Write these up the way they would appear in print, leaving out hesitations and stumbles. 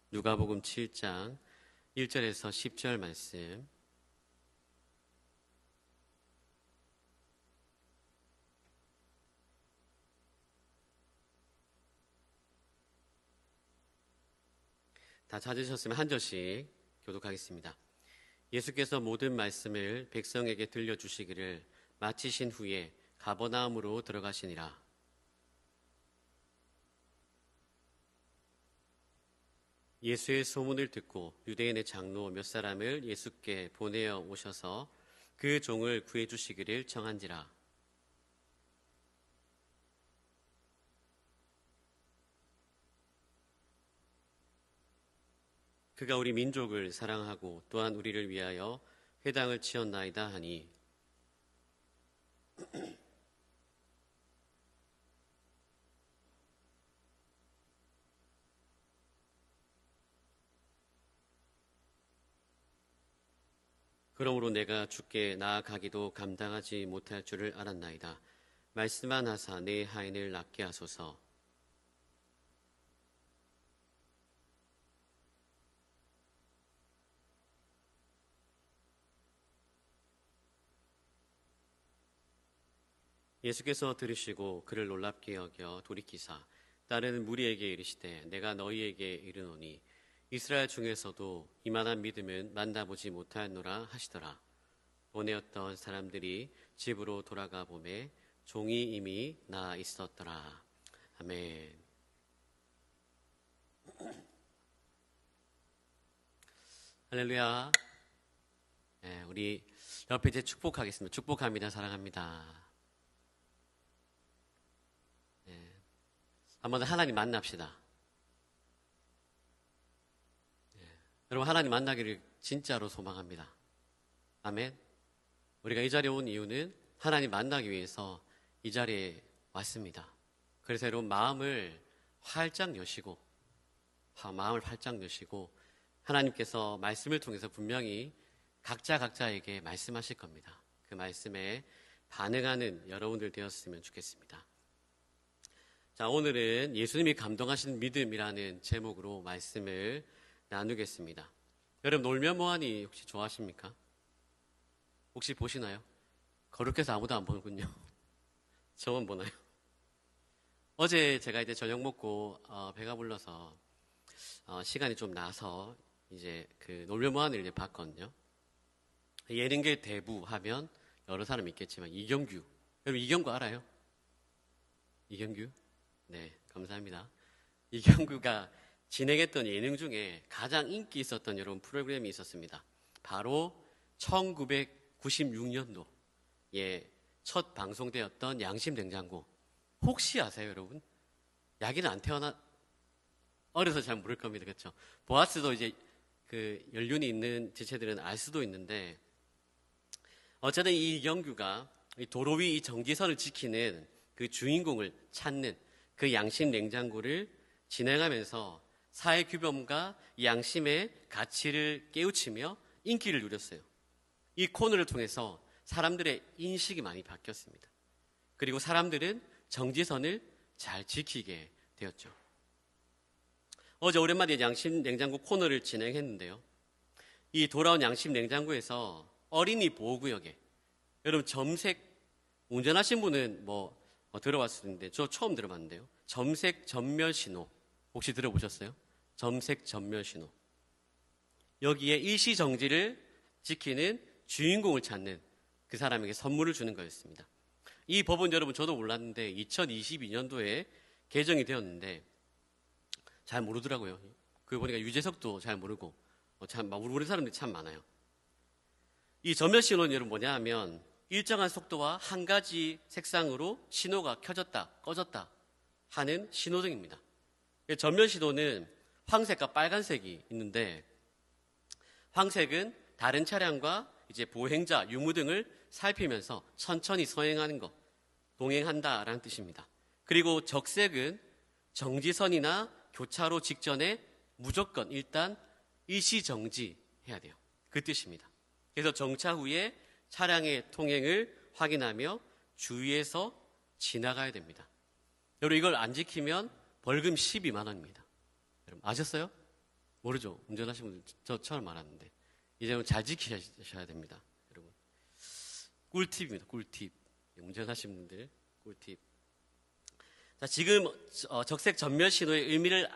누가복음 7장 1절에서 10절 말씀. 다 찾으셨으면 한 절씩 교독하겠습니다. 예수께서 모든 말씀을 백성에게 들려주시기를 마치신 후에 가버나움으로 들어가시니라. 예수의 소문을 듣고 유대인의 장로 몇 사람을 예수께 보내어 오셔서 그 종을 구해주시기를 청한지라. 그가 우리 민족을 사랑하고 또한 우리를 위하여 회당을 지었나이다 하니 그러므로 내가 주께 나아가기도 감당하지 못할 줄을 알았나이다. 말씀만 하사 내 하인을 낫게 하소서. 예수께서 들으시고 그를 놀랍게 여겨 돌이키사 다른 무리에게 이르시되 내가 너희에게 이르노니 이스라엘 중에서도 이만한 믿음은 만나보지 못하였노라 하시더라. 보내었던 사람들이 집으로 돌아가 보매 종이 이미 나아 있었더라. 아멘. 할렐루야. 네, 우리 옆에 이제 축복하겠습니다. 축복합니다. 사랑합니다. 한번 하나님 만납시다. 여러분, 하나님 만나기를 진짜로 소망합니다. 아멘. 우리가 이 자리에 온 이유는 하나님 만나기 위해서 이 자리에 왔습니다. 그래서 여러분 마음을 활짝 여시고 하나님께서 말씀을 통해서 분명히 각자에게 말씀하실 겁니다. 그 말씀에 반응하는 여러분들 되었으면 좋겠습니다. 자, 오늘은 예수님이 감동하신 믿음이라는 제목으로 말씀을 나누겠습니다. 여러분, 놀면 뭐하니 혹시 좋아하십니까? 혹시 보시나요? 거룩해서 아무도 안 보는군요. 저만 보나요? 어제 제가 이제 저녁 먹고 배가 불러서 시간이 좀 나서 이제 그 놀면 뭐하니를 이제 봤거든요. 예능계 대부 하면 여러 사람 있겠지만 이경규, 여러분 이경규 알아요? 이경규? 네, 감사합니다. 이경규가 진행했던 예능 중에 가장 인기 있었던 여러분 프로그램이 있었습니다. 바로 1996년도에 첫 방송되었던 양심냉장고. 혹시 아세요, 여러분? 야기는 안 어려서 잘 모를 겁니다. 그렇죠? 보아스도 이제 그 연륜이 있는 지체들은 알 수도 있는데, 어쨌든 이 이경규가 도로 위 이 정지선을 지키는 그 주인공을 찾는 그 양심 냉장고를 진행하면서 사회 규범과 양심의 가치를 깨우치며 인기를 누렸어요. 이 코너를 통해서 사람들의 인식이 많이 바뀌었습니다. 그리고 사람들은 정지선을 잘 지키게 되었죠. 어제 오랜만에 양심 냉장고 코너를 진행했는데요. 이 돌아온 양심 냉장고에서 어린이 보호구역에 여러분 점색 운전하신 분은 들어봤을 텐데 저 처음 들어봤는데요. 점색 전멸 신호 혹시 들어보셨어요? 점색 전멸 신호. 여기에 일시정지를 지키는 주인공을 찾는 그 사람에게 선물을 주는 거였습니다. 이 법은 여러분 저도 몰랐는데 2022년도에 개정이 되었는데 잘 모르더라고요. 그 보니까 유재석도 잘 모르고 참 모르는 사람들이 참 많아요. 이 전멸 신호는 여러분 뭐냐 하면 일정한 속도와 한 가지 색상으로 신호가 켜졌다 꺼졌다 하는 신호등입니다. 전멸 신호는 황색과 빨간색이 있는데 황색은 다른 차량과 이제 보행자, 유무등을 살피면서 천천히 서행하는 것, 동행한다라는 뜻입니다. 그리고 적색은 정지선이나 교차로 직전에 무조건 일단 일시정지해야 돼요. 그 뜻입니다. 그래서 정차 후에 차량의 통행을 확인하며 주의해서 지나가야 됩니다. 여러분 이걸 안 지키면 벌금 12만 원입니다. 여러분 아셨어요? 모르죠. 운전하시는 분들 저 처음 알았는데 이제는 잘 지키셔야 됩니다, 여러분. 꿀팁입니다. 꿀팁. 운전하시는 분들 꿀팁. 자, 지금 적색 전멸 신호의 의미를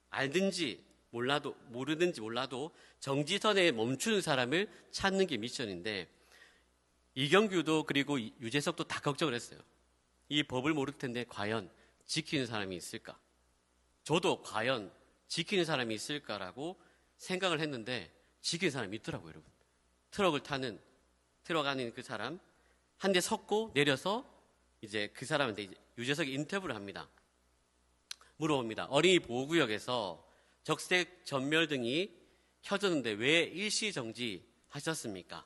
알든지 모르든지 몰라도 정지선에 멈추는 사람을 찾는 게 미션인데, 이경규도 그리고 유재석도 다 걱정을 했어요. 이 법을 모를 텐데 과연 지키는 사람이 있을까? 저도 과연 지키는 사람이 있을까라고 생각을 했는데 지키는 사람이 있더라고요, 여러분. 트럭 안에 그 사람 한 대 섰고 내려서 이제 그 사람한테 이제 유재석이 인터뷰를 합니다. 물어봅니다. 어린이 보호구역에서 적색 전멸등이 켜졌는데 왜 일시 정지하셨습니까?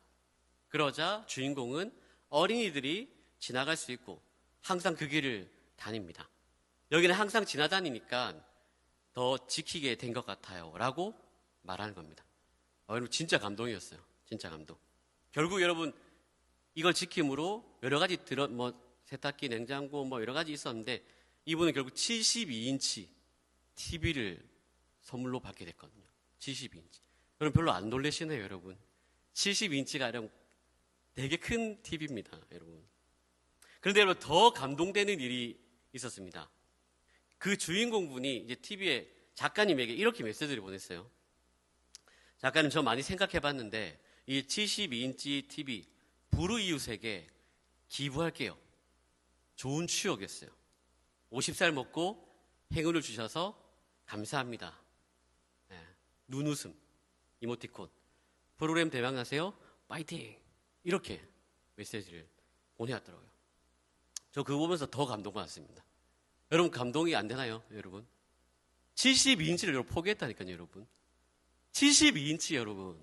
그러자 주인공은 어린이들이 지나갈 수 있고 항상 그 길을 다닙니다. 여기는 항상 지나다니니까 더 지키게 된 것 같아요 라고 말하는 겁니다. 여러분 진짜 감동이었어요. 진짜 감동. 결국 여러분 이걸 지킴으로 여러 가지 세탁기, 냉장고 여러 가지 있었는데 이분은 결국 72인치 TV를 선물로 받게 됐거든요. 72인치. 여러분 별로 안 놀라시네요, 여러분. 72인치가 아니라 되게 큰 TV입니다, 여러분. 그런데 여러분 더 감동되는 일이 있었습니다. 그 주인공분이 이제 TV에 작가님에게 이렇게 메시지를 보냈어요. 작가님, 저 많이 생각해 봤는데 이 72인치 TV 불우이웃에게 기부할게요. 좋은 추억이었어요. 50살 먹고 행운을 주셔서 감사합니다. 네. 눈웃음, 이모티콘. 프로그램 대박나세요. 파이팅! 이렇게 메시지를 보내왔더라고요. 저 그거 보면서 더 감동받았습니다. 여러분 감동이 안 되나요, 여러분? 72인치를 여러분 포기했다니까요, 여러분. 72인치 여러분.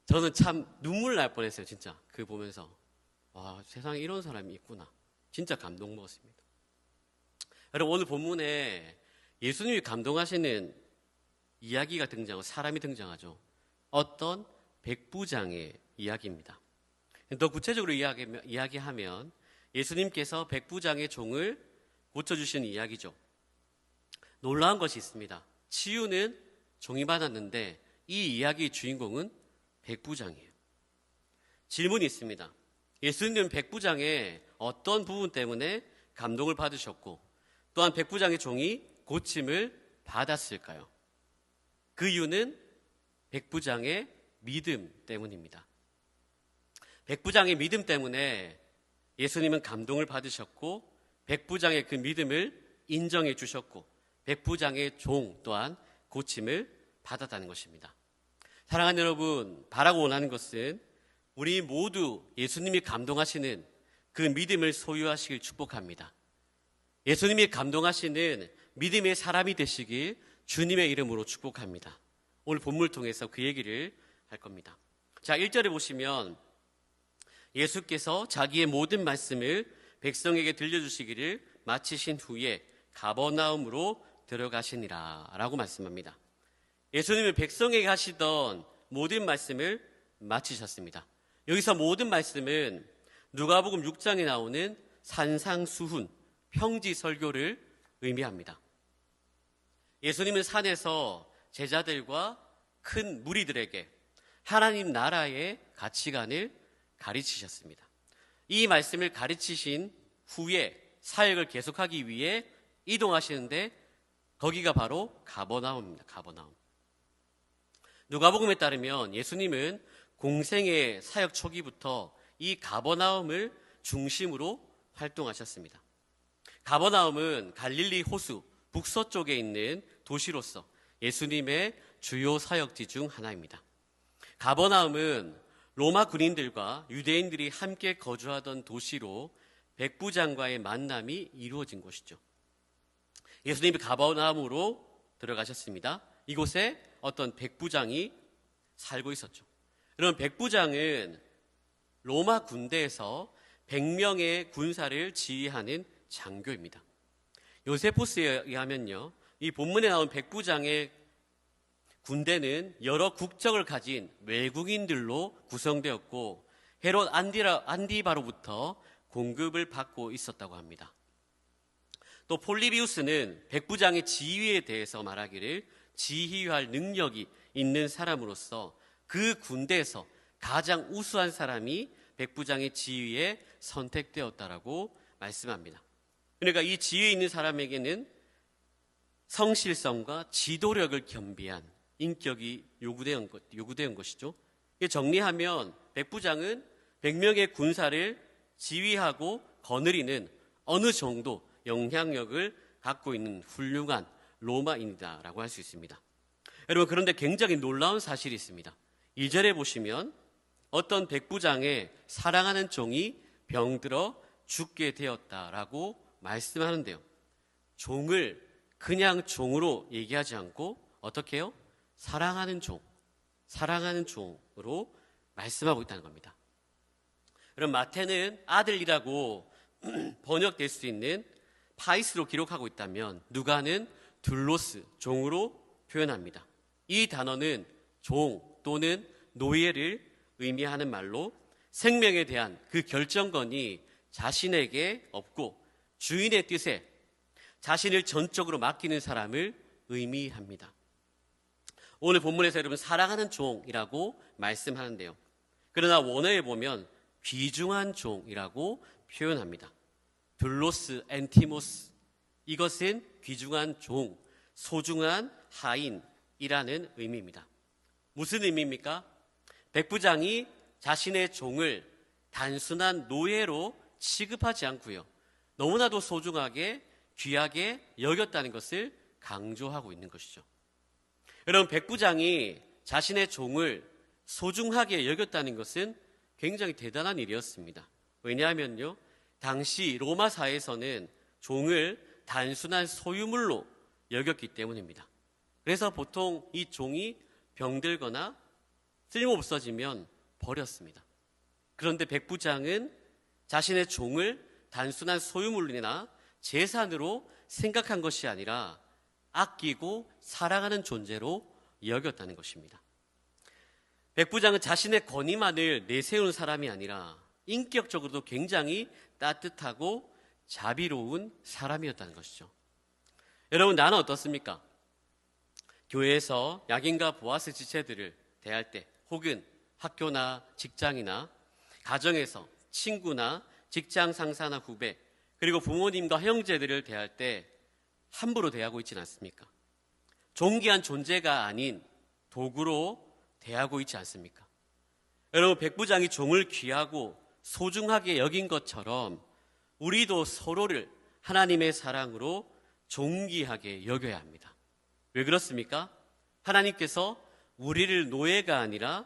저는 참 눈물 날 뻔했어요, 진짜. 그거 보면서. 와, 세상에 이런 사람이 있구나. 진짜 감동 먹었습니다. 여러분 오늘 본문에 예수님이 감동하시는 이야기가 등장하고 사람이 등장하죠. 어떤 백부장의 이야기입니다. 더 구체적으로 이야기하면 예수님께서 백부장의 종을 고쳐주시는 이야기죠. 놀라운 것이 있습니다. 치유는 종이 받았는데 이 이야기의 주인공은 백부장이에요. 질문이 있습니다. 예수님은 백부장의 어떤 부분 때문에 감동을 받으셨고 또한 백부장의 종이 고침을 받았을까요? 그 이유는 백부장의 믿음 때문입니다. 백부장의 믿음 때문에 예수님은 감동을 받으셨고 백부장의 그 믿음을 인정해 주셨고 백부장의 종 또한 고침을 받았다는 것입니다. 사랑하는 여러분, 바라고 원하는 것은 우리 모두 예수님이 감동하시는 그 믿음을 소유하시길 축복합니다. 예수님이 감동하시는 믿음의 사람이 되시길 주님의 이름으로 축복합니다. 오늘 본문을 통해서 그 얘기를 할 겁니다. 자, 1절에 보시면 예수께서 자기의 모든 말씀을 백성에게 들려주시기를 마치신 후에 가버나움으로 들어가시니라 라고 말씀합니다. 예수님은 백성에게 하시던 모든 말씀을 마치셨습니다. 여기서 모든 말씀은 누가복음 6장에 나오는 산상수훈, 평지설교를 의미합니다. 예수님은 산에서 제자들과 큰 무리들에게 하나님 나라의 가치관을 가르치셨습니다. 이 말씀을 가르치신 후에 사역을 계속하기 위해 이동하시는데 거기가 바로 가버나움입니다. 가버나움. 누가복음에 따르면 예수님은 공생의 사역 초기부터 이 가버나움을 중심으로 활동하셨습니다. 가버나움은 갈릴리 호수 북서쪽에 있는 도시로서 예수님의 주요 사역지 중 하나입니다. 가버나움은 로마 군인들과 유대인들이 함께 거주하던 도시로 백부장과의 만남이 이루어진 곳이죠. 예수님이 가버나움으로 들어가셨습니다. 이곳에 어떤 백부장이 살고 있었죠. 그럼 백부장은 로마 군대에서 100명의 군사를 지휘하는 장교입니다. 요세포스에 의하면요, 이 본문에 나온 백부장의 군대는 여러 국적을 가진 외국인들로 구성되었고 헤롯 안디바로부터 공급을 받고 있었다고 합니다. 또 폴리비우스는 백부장의 지위에 대해서 말하기를 지휘할 능력이 있는 사람으로서 그 군대에서 가장 우수한 사람이 백부장의 지위에 선택되었다라고 말씀합니다. 그러니까 이 지위에 있는 사람에게는 성실성과 지도력을 겸비한 인격이 요구된 것이죠. 정리하면 백부장은 100명의 군사를 지휘하고 거느리는 어느 정도 영향력을 갖고 있는 훌륭한 로마인이다라고 할 수 있습니다. 여러분, 그런데 굉장히 놀라운 사실이 있습니다. 2절에 보시면 어떤 백부장의 사랑하는 종이 병들어 죽게 되었다라고 말씀하는데요. 종을 그냥 종으로 얘기하지 않고 어떻게 해요? 사랑하는 종으로 말씀하고 있다는 겁니다. 그럼 마태는 아들이라고 번역될 수 있는 파이스로 기록하고 있다면 누가는 둘로스, 종으로 표현합니다. 이 단어는 종 또는 노예를 의미하는 말로 생명에 대한 그 결정권이 자신에게 없고 주인의 뜻에 자신을 전적으로 맡기는 사람을 의미합니다. 오늘 본문에서 여러분 사랑하는 종이라고 말씀하는데요. 그러나 원어에 보면 귀중한 종이라고 표현합니다. 둘로스 엔티모스, 이것은 귀중한 종, 소중한 하인이라는 의미입니다. 무슨 의미입니까? 백부장이 자신의 종을 단순한 노예로 취급하지 않고요, 너무나도 소중하게 귀하게 여겼다는 것을 강조하고 있는 것이죠. 여러분, 백부장이 자신의 종을 소중하게 여겼다는 것은 굉장히 대단한 일이었습니다. 왜냐하면요, 당시 로마 사회에서는 종을 단순한 소유물로 여겼기 때문입니다. 그래서 보통 이 종이 병들거나 쓸모없어지면 버렸습니다. 그런데 백부장은 자신의 종을 단순한 소유물이나 재산으로 생각한 것이 아니라 아끼고 사랑하는 존재로 여겼다는 것입니다. 백부장은 자신의 권위만을 내세우는 사람이 아니라 인격적으로도 굉장히 따뜻하고 자비로운 사람이었다는 것이죠. 여러분, 나는 어떻습니까? 교회에서 약인과 보아스 지체들을 대할 때, 혹은 학교나 직장이나 가정에서 친구나 직장 상사나 후배, 그리고 부모님과 형제들을 대할 때 함부로 대하고 있지는 않습니까? 존귀한 존재가 아닌 도구로 대하고 있지 않습니까? 여러분, 백부장이 종을 귀하고 소중하게 여긴 것처럼 우리도 서로를 하나님의 사랑으로 존귀하게 여겨야 합니다. 왜 그렇습니까? 하나님께서 우리를 노예가 아니라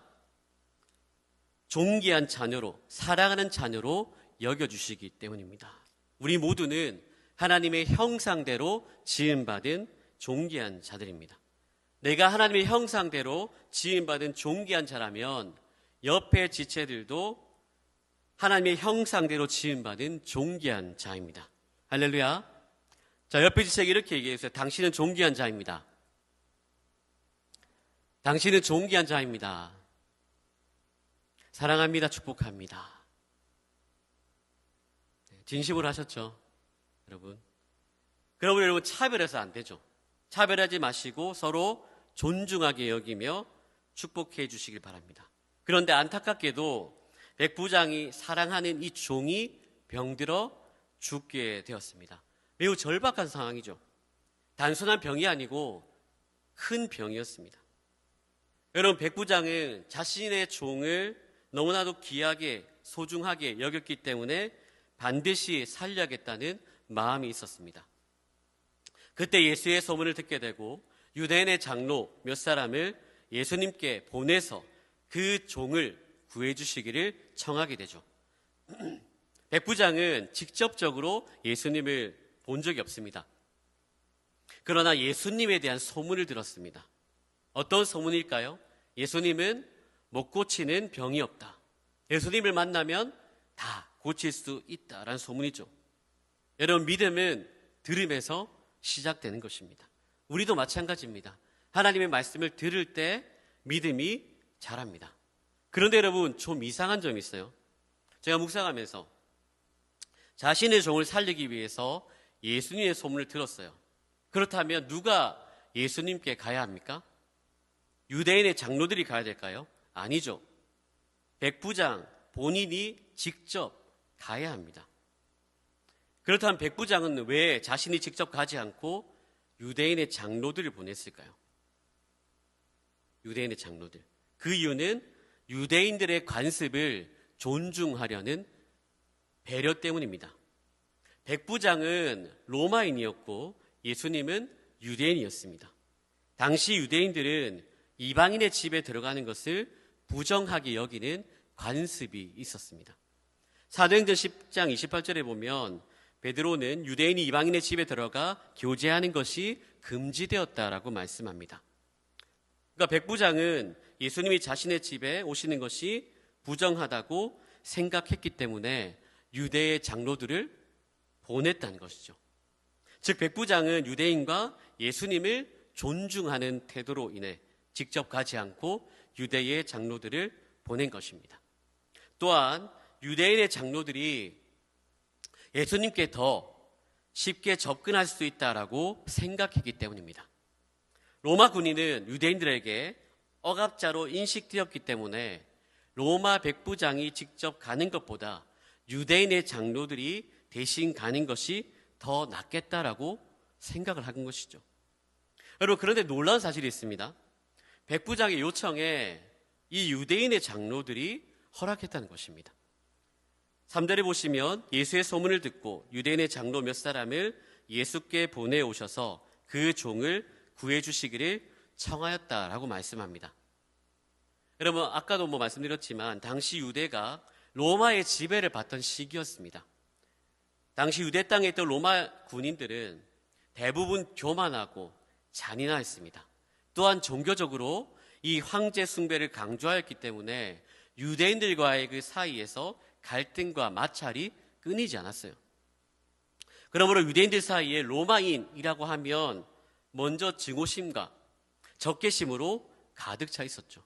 존귀한 자녀로, 사랑하는 자녀로 여겨주시기 때문입니다. 우리 모두는 하나님의 형상대로 지음받은 존귀한 자들입니다. 내가 하나님의 형상대로 지음받은 존귀한 자라면 옆에 지체들도 하나님의 형상대로 지음받은 존귀한 자입니다. 할렐루야. 자, 옆에 지체에게 이렇게 얘기해주세요. 당신은 존귀한 자입니다. 당신은 존귀한 자입니다. 사랑합니다. 축복합니다. 진심으로 하셨죠? 여러분. 그러면 여러분, 차별해서 안 되죠. 차별하지 마시고 서로 존중하게 여기며 축복해 주시길 바랍니다. 그런데 안타깝게도 백부장이 사랑하는 이 종이 병들어 죽게 되었습니다. 매우 절박한 상황이죠. 단순한 병이 아니고 큰 병이었습니다. 여러분, 백부장은 자신의 종을 너무나도 귀하게 소중하게 여겼기 때문에 반드시 살려야겠다는 마음이 있었습니다. 그때 예수의 소문을 듣게 되고 유대인의 장로 몇 사람을 예수님께 보내서 그 종을 구해주시기를 청하게 되죠. 백부장은 직접적으로 예수님을 본 적이 없습니다. 그러나 예수님에 대한 소문을 들었습니다. 어떤 소문일까요? 예수님은 못 고치는 병이 없다. 예수님을 만나면 다 고칠 수 있다라는 소문이죠. 여러분, 믿음은 들음에서 시작되는 것입니다. 우리도 마찬가지입니다. 하나님의 말씀을 들을 때 믿음이 자랍니다. 그런데 여러분, 좀 이상한 점이 있어요. 제가 묵상하면서 자신의 종을 살리기 위해서 예수님의 소문을 들었어요. 그렇다면 누가 예수님께 가야 합니까? 유대인의 장로들이 가야 될까요? 아니죠. 백부장 본인이 직접 가야 합니다. 그렇다면 백부장은 왜 자신이 직접 가지 않고 유대인의 장로들을 보냈을까요? 유대인의 장로들. 그 이유는 유대인들의 관습을 존중하려는 배려 때문입니다. 백부장은 로마인이었고 예수님은 유대인이었습니다. 당시 유대인들은 이방인의 집에 들어가는 것을 부정하게 여기는 관습이 있었습니다. 사도행전 10장 28절에 보면 베드로는 유대인이 이방인의 집에 들어가 교제하는 것이 금지되었다라고 말씀합니다. 그러니까 백부장은 예수님이 자신의 집에 오시는 것이 부정하다고 생각했기 때문에 유대의 장로들을 보냈다는 것이죠. 즉 백부장은 유대인과 예수님을 존중하는 태도로 인해 직접 가지 않고 유대의 장로들을 보낸 것입니다. 또한 유대인의 장로들이 예수님께 더 쉽게 접근할 수 있다라고 생각했기 때문입니다. 로마 군인은 유대인들에게 억압자로 인식되었기 때문에 로마 백부장이 직접 가는 것보다 유대인의 장로들이 대신 가는 것이 더 낫겠다라고 생각을 한 것이죠. 여러분, 그런데 놀라운 사실이 있습니다. 백부장의 요청에 이 유대인의 장로들이 허락했다는 것입니다. 3절에 보시면 예수의 소문을 듣고 유대인의 장로 몇 사람을 예수께 보내오셔서 그 종을 구해주시기를 청하였다라고 말씀합니다. 여러분, 아까도 말씀드렸지만 당시 유대가 로마의 지배를 받던 시기였습니다. 당시 유대 땅에 있던 로마 군인들은 대부분 교만하고 잔인하였습니다. 또한 종교적으로 이 황제 숭배를 강조하였기 때문에 유대인들과의 그 사이에서 갈등과 마찰이 끊이지 않았어요. 그러므로 유대인들 사이에 로마인이라고 하면 먼저 증오심과 적개심으로 가득 차 있었죠.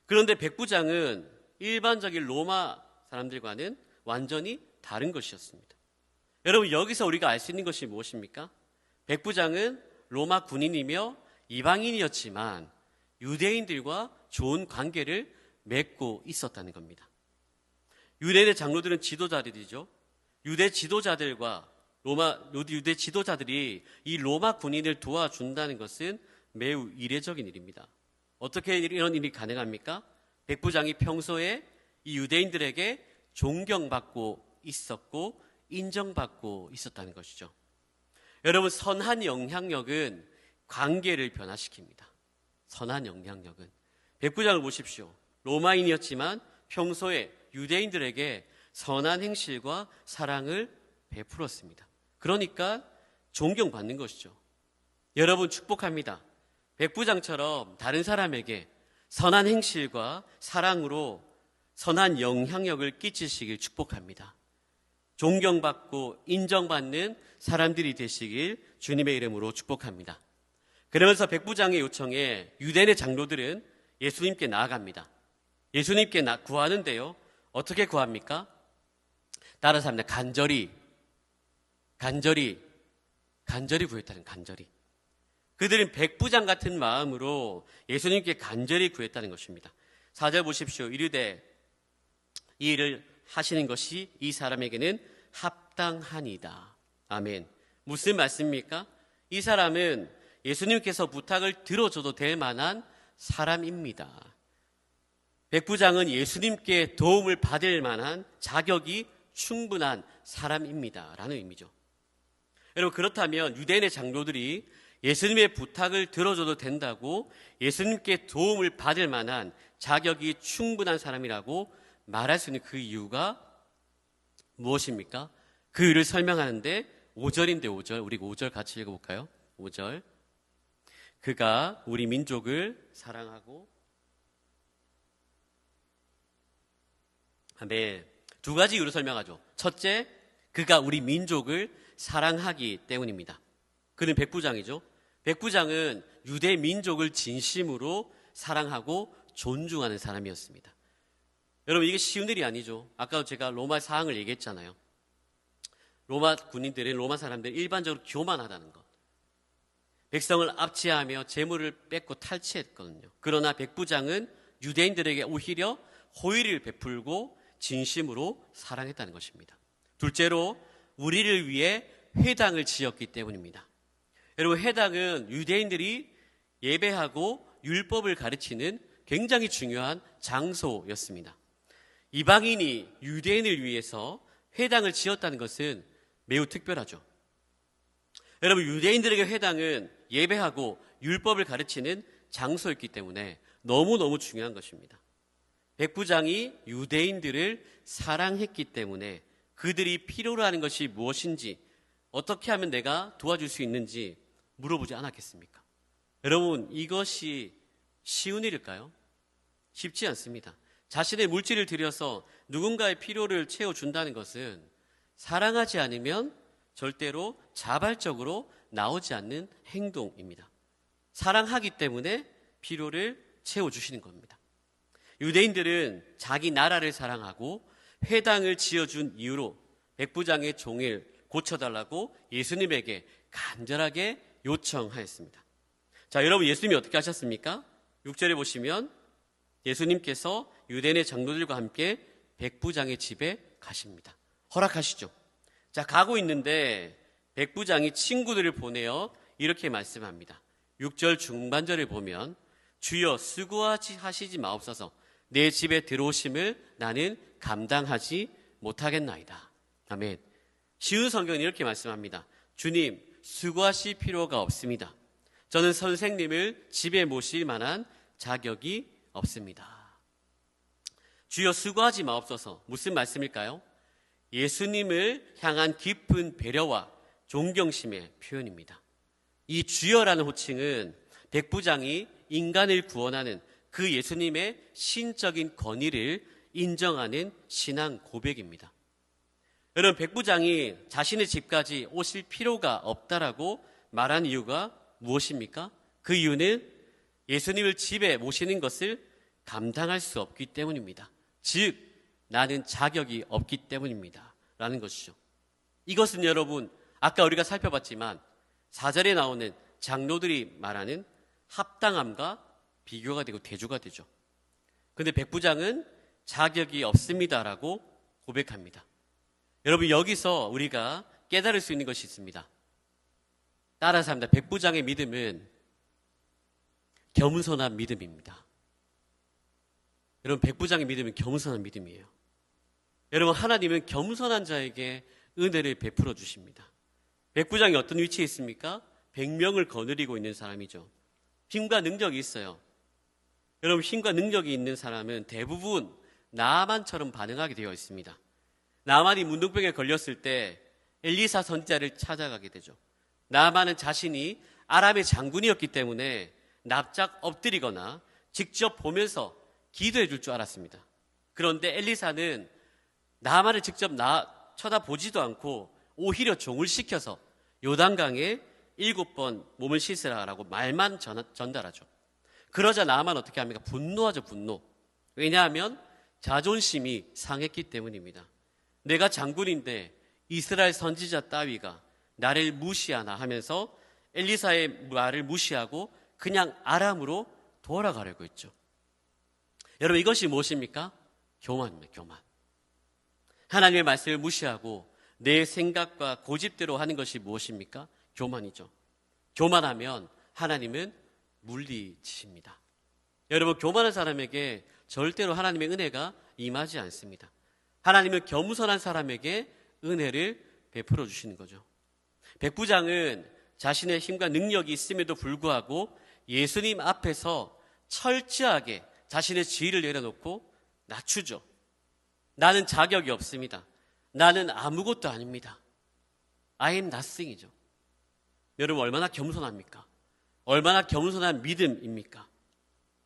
그런데 백부장은 일반적인 로마 사람들과는 완전히 다른 것이었습니다. 여러분, 여기서 우리가 알 수 있는 것이 무엇입니까? 백부장은 로마 군인이며 이방인이었지만 유대인들과 좋은 관계를 맺고 있었다는 겁니다. 유대인의 장로들은 지도자들이죠. 유대 지도자들이 이 로마 군인을 도와준다는 것은 매우 이례적인 일입니다. 어떻게 이런 일이 가능합니까? 백부장이 평소에 이 유대인들에게 존경받고 있었고 인정받고 있었다는 것이죠. 여러분, 선한 영향력은 관계를 변화시킵니다. 선한 영향력은. 백부장을 보십시오. 로마인이었지만 평소에 유대인들에게 선한 행실과 사랑을 베풀었습니다. 그러니까 존경받는 것이죠. 여러분, 축복합니다. 백부장처럼 다른 사람에게 선한 행실과 사랑으로 선한 영향력을 끼치시길 축복합니다. 존경받고 인정받는 사람들이 되시길 주님의 이름으로 축복합니다. 그러면서 백부장의 요청에 유대인의 장로들은 예수님께 나아갑니다. 예수님께 구하는데요. 어떻게 구합니까? 따라서 합니다. 간절히 구했다는 간절히. 그들은 백부장 같은 마음으로 예수님께 간절히 구했다는 것입니다. 4절 보십시오. 이르되 이 일을 하시는 것이 이 사람에게는 합당하니이다. 아멘. 무슨 말씀입니까? 이 사람은 예수님께서 부탁을 들어줘도 될 만한 사람입니다. 백부장은 예수님께 도움을 받을 만한 자격이 충분한 사람입니다. 라는 의미죠. 여러분, 그렇다면 유대인의 장로들이 예수님의 부탁을 들어줘도 된다고 예수님께 도움을 받을 만한 자격이 충분한 사람이라고 말할 수 있는 그 이유가 무엇입니까? 그 이유를 설명하는데 5절인데 5절, 우리 5절 같이 읽어볼까요? 5절. 그가 우리 민족을 사랑하고, 아멘. 두 가지 이유로 설명하죠. 첫째, 그가 우리 민족을 사랑하기 때문입니다. 그는 백부장이죠. 백부장은 유대 민족을 진심으로 사랑하고 존중하는 사람이었습니다. 여러분, 이게 쉬운 일이 아니죠. 아까 제가 로마 사항을 얘기했잖아요. 로마 군인들은 로마 사람들이 일반적으로 교만하다는 것. 백성을 압제하며 재물을 뺏고 탈취했거든요. 그러나 백부장은 유대인들에게 오히려 호의를 베풀고 진심으로 사랑했다는 것입니다. 둘째로 우리를 위해 회당을 지었기 때문입니다. 여러분, 회당은 유대인들이 예배하고 율법을 가르치는 굉장히 중요한 장소였습니다. 이방인이 유대인을 위해서 회당을 지었다는 것은 매우 특별하죠. 여러분, 유대인들에게 회당은 예배하고 율법을 가르치는 장소였기 때문에 너무너무 중요한 것입니다. 백부장이 유대인들을 사랑했기 때문에 그들이 필요로 하는 것이 무엇인지, 어떻게 하면 내가 도와줄 수 있는지 물어보지 않았겠습니까? 여러분, 이것이 쉬운 일일까요? 쉽지 않습니다. 자신의 물질을 들여서 누군가의 필요를 채워준다는 것은 사랑하지 않으면 절대로 자발적으로 나오지 않는 행동입니다. 사랑하기 때문에 필요를 채워주시는 겁니다. 유대인들은 자기 나라를 사랑하고 회당을 지어준 이유로 백부장의 종을 고쳐달라고 예수님에게 간절하게 요청하였습니다. 자, 여러분, 예수님이 어떻게 하셨습니까? 6절에 보시면 예수님께서 유대인의 장로들과 함께 백부장의 집에 가십니다. 허락하시죠. 자, 가고 있는데 백부장이 친구들을 보내어 이렇게 말씀합니다. 6절 중반절을 보면 주여 수고하시지 마옵소서, 내 집에 들어오심을 나는 감당하지 못하겠나이다. 아멘. 쉬운 성경은 이렇게 말씀합니다. 주님, 수고하실 필요가 없습니다. 저는 선생님을 집에 모실 만한 자격이 없습니다. 주여 수고하지 마옵소서. 무슨 말씀일까요? 예수님을 향한 깊은 배려와 존경심의 표현입니다. 이 주여라는 호칭은 백부장이 인간을 구원하는 그 예수님의 신적인 권위를 인정하는 신앙 고백입니다. 여러분, 백부장이 자신의 집까지 오실 필요가 없다라고 말한 이유가 무엇입니까? 그 이유는 예수님을 집에 모시는 것을 감당할 수 없기 때문입니다. 즉, 나는 자격이 없기 때문입니다. 라는 것이죠. 이것은 여러분, 아까 우리가 살펴봤지만 4절에 나오는 장로들이 말하는 합당함과 비교가 되고 대조가 되죠. 그런데 백부장은 자격이 없습니다라고 고백합니다. 여러분, 여기서 우리가 깨달을 수 있는 것이 있습니다. 따라서 합니다. 백부장의 믿음은 겸손한 믿음입니다. 여러분, 백부장의 믿음은 겸손한 믿음이에요. 여러분, 하나님은 겸손한 자에게 은혜를 베풀어 주십니다. 백부장이 어떤 위치에 있습니까? 100명을 거느리고 있는 사람이죠. 힘과 능력이 있어요. 여러분, 힘과 능력이 있는 사람은 대부분 나아만처럼 반응하게 되어 있습니다. 나아만이 문둥병에 걸렸을 때 엘리사 선지자를 찾아가게 되죠. 나아만은 자신이 아람의 장군이었기 때문에 납작 엎드리거나 직접 보면서 기도해 줄 줄 알았습니다. 그런데 엘리사는 나아만을 직접 쳐다보지도 않고 오히려 종을 시켜서 요단강에 7번 몸을 씻으라라고 말만 전달하죠. 그러자 나아만 어떻게 합니까? 분노하죠, 분노. 왜냐하면 자존심이 상했기 때문입니다. 내가 장군인데 이스라엘 선지자 따위가 나를 무시하나 하면서 엘리사의 말을 무시하고 그냥 아람으로 돌아가려고 했죠. 여러분, 이것이 무엇입니까? 교만입니다, 교만. 하나님의 말씀을 무시하고 내 생각과 고집대로 하는 것이 무엇입니까? 교만이죠. 교만하면 하나님은 물리치십니다. 여러분, 교만한 사람에게 절대로 하나님의 은혜가 임하지 않습니다. 하나님은 겸손한 사람에게 은혜를 베풀어 주시는 거죠. 백부장은 자신의 힘과 능력이 있음에도 불구하고 예수님 앞에서 철저하게 자신의 지위를 내려놓고 낮추죠. 나는 자격이 없습니다. 나는 아무것도 아닙니다. I am nothing이죠. 여러분, 얼마나 겸손합니까? 얼마나 겸손한 믿음입니까?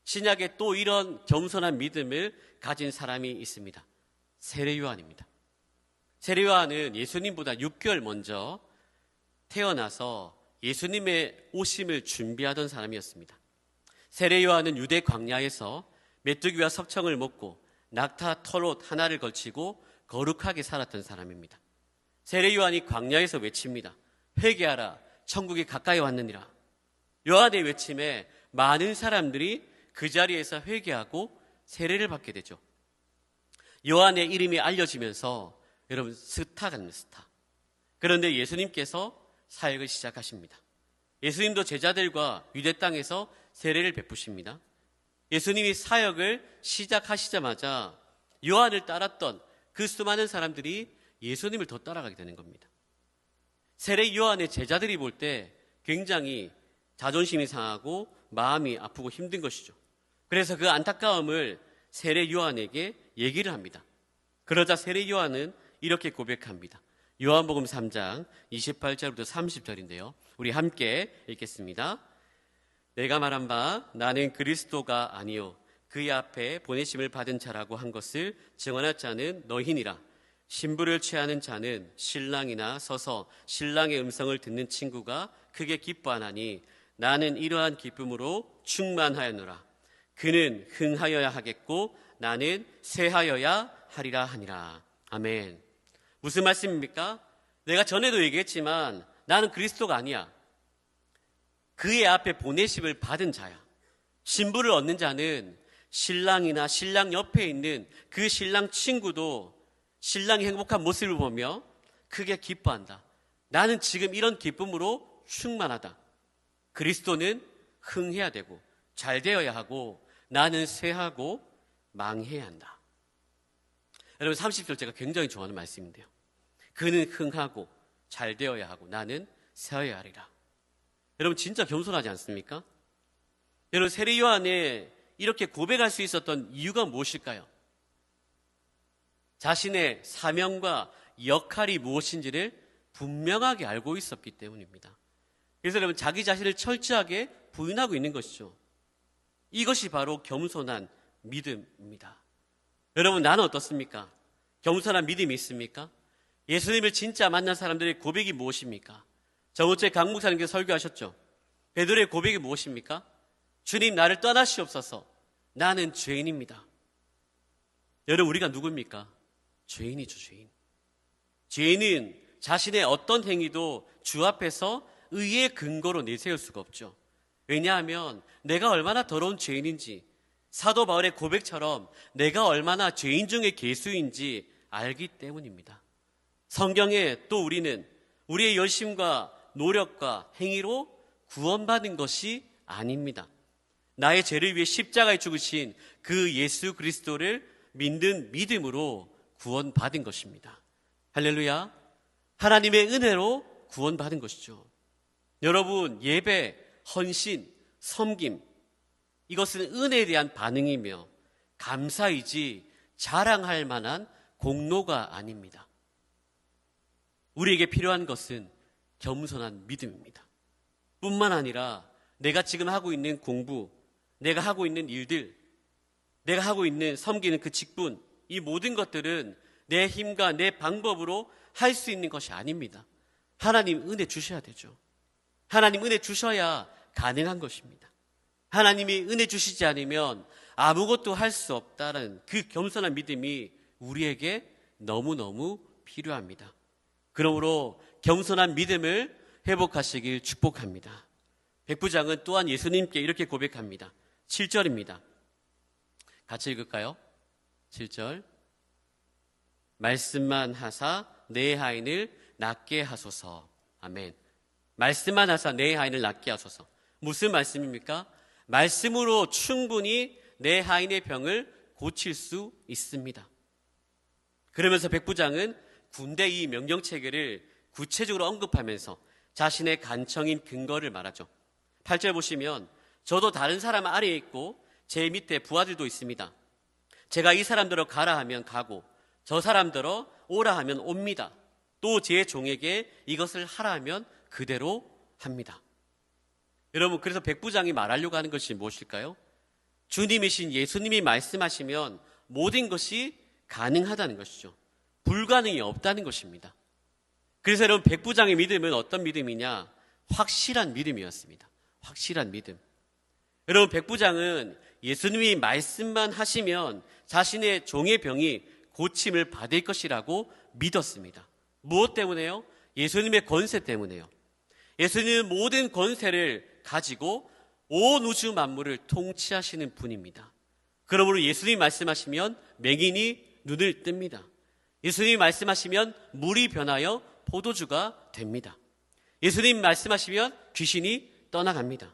신약에 또 이런 겸손한 믿음을 가진 사람이 있습니다. 세례 요한입니다. 세례 요한은 예수님보다 6개월 먼저 태어나서 예수님의 오심을 준비하던 사람이었습니다. 세례 요한은 유대 광야에서 메뚜기와 석청을 먹고 낙타 털옷 하나를 걸치고 거룩하게 살았던 사람입니다. 세례 요한이 광야에서 외칩니다. 회개하라, 천국이 가까이 왔느니라. 요한의 외침에 많은 사람들이 그 자리에서 회개하고 세례를 받게 되죠. 요한의 이름이 알려지면서 여러분 스타가 됩니다. 스타. 그런데 예수님께서 사역을 시작하십니다. 예수님도 제자들과 유대 땅에서 세례를 베푸십니다. 예수님이 사역을 시작하시자마자 요한을 따랐던 그 수많은 사람들이 예수님을 더 따라가게 되는 겁니다. 세례 요한의 제자들이 볼 때 굉장히 자존심이 상하고 마음이 아프고 힘든 것이죠. 그래서 그 안타까움을 세례 요한에게 얘기를 합니다. 그러자 세례 요한은 이렇게 고백합니다. 요한복음 3장 28절부터 30절인데요. 우리 함께 읽겠습니다. 내가 말한 바 나는 그리스도가 아니요 그의 앞에 보내심을 받은 자라고 한 것을 증언할 자는 너희니라. 신부를 취하는 자는 신랑이나 서서 신랑의 음성을 듣는 친구가 크게 기뻐하나니 나는 이러한 기쁨으로 충만하였노라. 그는 흥하여야 하겠고 나는 쇠하여야 하리라 하니라. 아멘. 무슨 말씀입니까? 내가 전에도 얘기했지만 나는 그리스도가 아니야. 그의 앞에 보내심을 받은 자야. 신부를 얻는 자는 신랑이나 신랑 옆에 있는 그 신랑 친구도 신랑이 행복한 모습을 보며 크게 기뻐한다. 나는 지금 이런 기쁨으로 충만하다. 그리스도는 흥해야 되고 잘 되어야 하고 나는 쇠하고 망해야 한다. 여러분 30절 제가 굉장히 좋아하는 말씀인데요. 그는 흥하고 잘 되어야 하고 나는 쇠하여야 하리라. 여러분 진짜 겸손하지 않습니까? 여러분 세례 요한에 이렇게 고백할 수 있었던 이유가 무엇일까요? 자신의 사명과 역할이 무엇인지를 분명하게 알고 있었기 때문입니다. 그래서 여러분 자기 자신을 철저하게 부인하고 있는 것이죠. 이것이 바로 겸손한 믿음입니다. 여러분 나는 어떻습니까? 겸손한 믿음이 있습니까? 예수님을 진짜 만난 사람들의 고백이 무엇입니까? 저번주에 강 목사님께서 설교하셨죠. 베드로의 고백이 무엇입니까? 주님 나를 떠나시옵소서. 나는 죄인입니다. 여러분 우리가 누굽니까? 죄인이죠. 죄인. 죄인은 자신의 어떤 행위도 주 앞에서 의의 근거로 내세울 수가 없죠. 왜냐하면 내가 얼마나 더러운 죄인인지 사도 바울의 고백처럼 내가 얼마나 죄인 중의 괴수인지 알기 때문입니다. 성경에 또 우리는 우리의 열심과 노력과 행위로 구원받은 것이 아닙니다. 나의 죄를 위해 십자가에 죽으신 그 예수 그리스도를 믿는 믿음으로 구원받은 것입니다. 할렐루야. 하나님의 은혜로 구원받은 것이죠. 여러분 예배, 헌신, 섬김 이것은 은혜에 대한 반응이며 감사이지 자랑할 만한 공로가 아닙니다. 우리에게 필요한 것은 겸손한 믿음입니다. 뿐만 아니라 내가 지금 하고 있는 공부, 내가 하고 있는 일들, 내가 하고 있는 섬기는 그 직분, 이 모든 것들은 내 힘과 내 방법으로 할 수 있는 것이 아닙니다. 하나님 은혜 주셔야 되죠. 하나님 은혜 주셔야 가능한 것입니다. 하나님이 은혜 주시지 않으면 아무것도 할 수 없다는 그 겸손한 믿음이 우리에게 너무너무 필요합니다. 그러므로 겸손한 믿음을 회복하시길 축복합니다. 백부장은 또한 예수님께 이렇게 고백합니다. 7절입니다. 같이 읽을까요? 7절. 말씀만 하사 내 하인을 낫게 하소서. 아멘. 말씀만 하사 내 하인을 낫게 하소서. 무슨 말씀입니까? 말씀으로 충분히 내 하인의 병을 고칠 수 있습니다. 그러면서 백부장은 군대 이 명령체계를 구체적으로 언급하면서 자신의 간청인 근거를 말하죠. 8절 보시면 저도 다른 사람 아래에 있고 제 밑에 부하들도 있습니다. 제가 이 사람들로 가라 하면 가고 저 사람들로 오라 하면 옵니다. 또 제 종에게 이것을 하라 하면 그대로 합니다. 여러분 그래서 백부장이 말하려고 하는 것이 무엇일까요? 주님이신 예수님이 말씀하시면 모든 것이 가능하다는 것이죠. 불가능이 없다는 것입니다. 그래서 여러분 백부장의 믿음은 어떤 믿음이냐? 확실한 믿음이었습니다. 확실한 믿음. 여러분 백부장은 예수님이 말씀만 하시면 자신의 종의 병이 고침을 받을 것이라고 믿었습니다. 무엇 때문에요? 예수님의 권세 때문에요. 예수님은 모든 권세를 가지고 온 우주 만물을 통치하시는 분입니다. 그러므로 예수님이 말씀하시면 맹인이 눈을 뜹니다. 예수님이 말씀하시면 물이 변하여 포도주가 됩니다. 예수님이 말씀하시면 귀신이 떠나갑니다.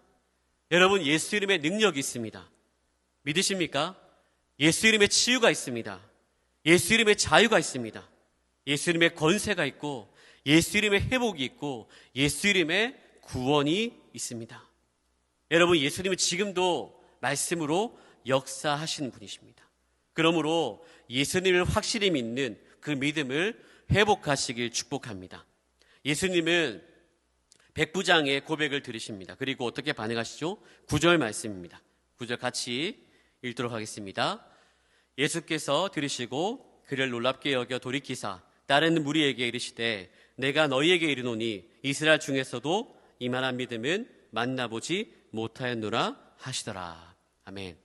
여러분, 예수 이름의 능력이 있습니다. 믿으십니까? 예수 이름의 치유가 있습니다. 예수 이름의 자유가 있습니다. 예수 이름의 권세가 있고 예수 이름의 회복이 있고 예수 이름의 구원이 있습니다. 여러분, 예수님은 지금도 말씀으로 역사하시는 분이십니다. 그러므로 예수님을 확실히 믿는 그 믿음을 회복하시길 축복합니다. 예수님은 백부장의 고백을 들으십니다. 그리고 어떻게 반응하시죠? 9절 말씀입니다. 9절 같이 읽도록 하겠습니다. 예수께서 들으시고 그를 놀랍게 여겨 돌이키사 다른 무리에게 이르시되 내가 너희에게 이르노니 이스라엘 중에서도 이만한 믿음은 만나보지 못하였노라 하시더라. 아멘.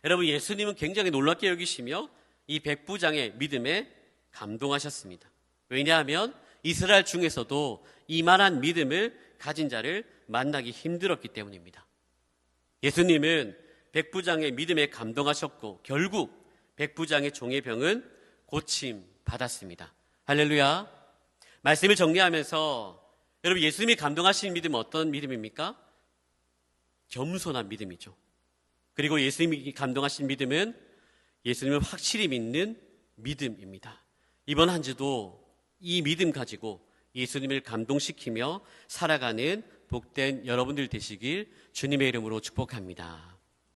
여러분, 예수님은 굉장히 놀랍게 여기시며 이 백부장의 믿음에 감동하셨습니다. 왜냐하면 이스라엘 중에서도 이만한 믿음을 가진 자를 만나기 힘들었기 때문입니다. 예수님은 백부장의 믿음에 감동하셨고 결국 백부장의 종의 병은 고침 받았습니다. 할렐루야. 말씀을 정리하면서 여러분, 예수님이 감동하신 믿음은 어떤 믿음입니까? 겸손한 믿음이죠. 그리고 예수님이 감동하신 믿음은 예수님을 확실히 믿는 믿음입니다. 이번 한 주도 이 믿음 가지고 예수님을 감동시키며 살아가는 복된 여러분들 되시길 주님의 이름으로 축복합니다.